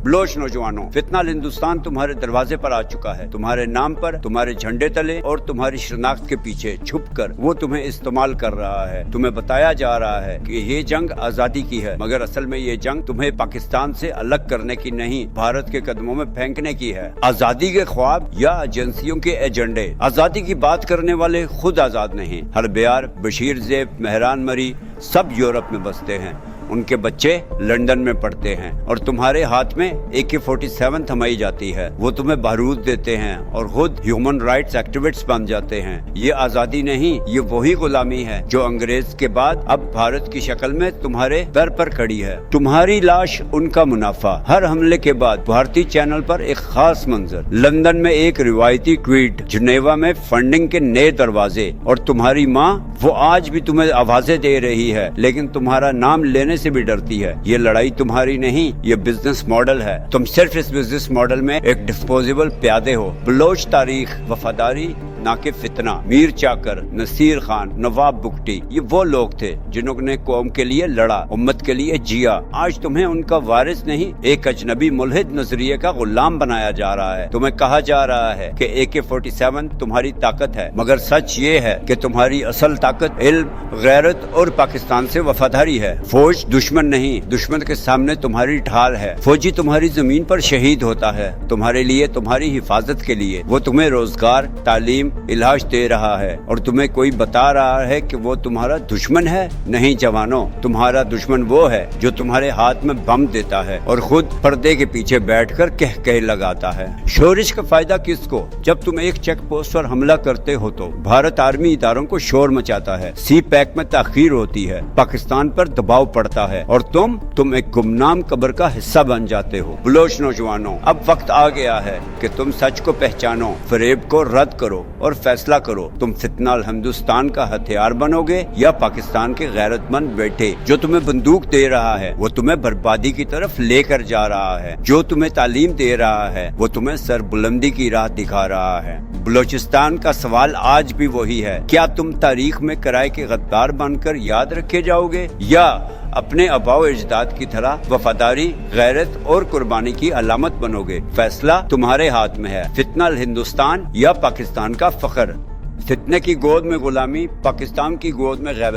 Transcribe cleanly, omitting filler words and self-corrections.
Bloch नौजवानों, फितनाल हिंदुस्तान तुम्हारे दरवाजे पर आ चुका है। तुम्हारे नाम पर, तुम्हारे झंडे तले और तुम्हारी शनाख्त के पीछे छुपकर वो तुम्हें इस्तेमाल कर रहा है। तुम्हें बताया जा रहा है कि ये जंग आजादी की है, मगर असल में ये जंग तुम्हें पाकिस्तान से अलग करने की नहीं, भारत के कदमों में फेंकने की है। आजादी के ख्वाब या एजेंसियों के एजेंडे। आजादी की बात करने वाले खुद आजाद नहीं। हरबियार, बशीर ज़ेब, मेहरान मरी सब यूरोप में बसते हैं, उनके बच्चे लंदन में पढ़ते हैं और तुम्हारे हाथ में AK-47 थमाई जाती है। वो तुम्हें बारूद देते हैं और खुद ह्यूमन राइट्स एक्टिविस्ट बन जाते हैं। ये आजादी नहीं, ये वही गुलामी है जो अंग्रेज के बाद अब भारत की शक्ल में तुम्हारे दर पर खड़ी है। तुम्हारी लाश, उनका मुनाफा। हर हमले के बाद भारतीय चैनल पर एक खास मंजर, लंदन में एक रिवायती ट्वीट, जिनेवा में फंडिंग के नए दरवाजे, और तुम्हारी माँ वो आज भी तुम्हें आवाजें दे रही है लेकिन तुम्हारा नाम लेने से भी डरती है। ये लड़ाई तुम्हारी नहीं, ये बिजनेस मॉडल है। तुम सिर्फ इस बिजनेस मॉडल में एक डिस्पोजेबल प्यादे हो। बलोच तारीख, वफादारी ना कि फितना। मीर चाकर, नसीर खान, नवाब बुगटी, ये वो लोग थे जिन्होंने कौम के लिए लड़ा, उम्मत के लिए जिया। आज तुम्हें उनका वारिस नहीं, एक अजनबी मुल्हिद नजरिए का गुलाम बनाया जा रहा है। तुम्हें कहा जा रहा है कि AK-47 तुम्हारी ताकत है, मगर सच ये है कि तुम्हारी असल ताकत इल्म, गैरत और पाकिस्तान से वफादारी है। फौज दुश्मन नहीं, दुश्मन के सामने तुम्हारी ढाल है। फौजी तुम्हारी जमीन पर शहीद होता है, तुम्हारे लिए, तुम्हारी हिफाजत के लिए। वो तुम्हें रोजगार, तालीम, इलाज दे रहा है और तुम्हें कोई बता रहा है कि वो तुम्हारा दुश्मन है। नहीं जवानों, तुम्हारा दुश्मन वो है जो तुम्हारे हाथ में बम देता है और खुद पर्दे के पीछे बैठकर कह लगाता है। शोरिश का फायदा किसको? जब तुम एक चेक पोस्ट पर हमला करते हो तो भारत आर्मी इदारों को शोर मचाता है, CPAC में ताखीर होती है, पाकिस्तान पर दबाव पड़ता है और तुम एक गुमनाम कब्र का हिस्सा बन जाते हो। बलोच नौजवानों, अब वक्त आ गया है कि तुम सच को पहचानो, फरेब को रद्द करो और फैसला करो। तुम फितनाल हिंदुस्तान का हथियार बनोगे या पाकिस्तान के गैरतमंद बेटे जो तुम्हें बंदूक दे रहा है वो तुम्हें बर्बादी की तरफ लेकर जा रहा है, जो तुम्हें तालीम दे रहा है वो तुम्हें सरबुलंदी की राह दिखा रहा है। बलोचिस्तान का सवाल आज भी वही है, क्या तुम तारीख में किराए के गद्दार बनकर याद रखे जाओगे या अपने आबाओ अजदाद की तरह वफादारी, गैरत और कुर्बानी की अलामत बनोगे? फैसला तुम्हारे हाथ में है। फितनाल हिंदुस्तान या पाकिस्तान का फख्र। फितने की गोद में गुलामी, पाकिस्तान की गोद में गैरत।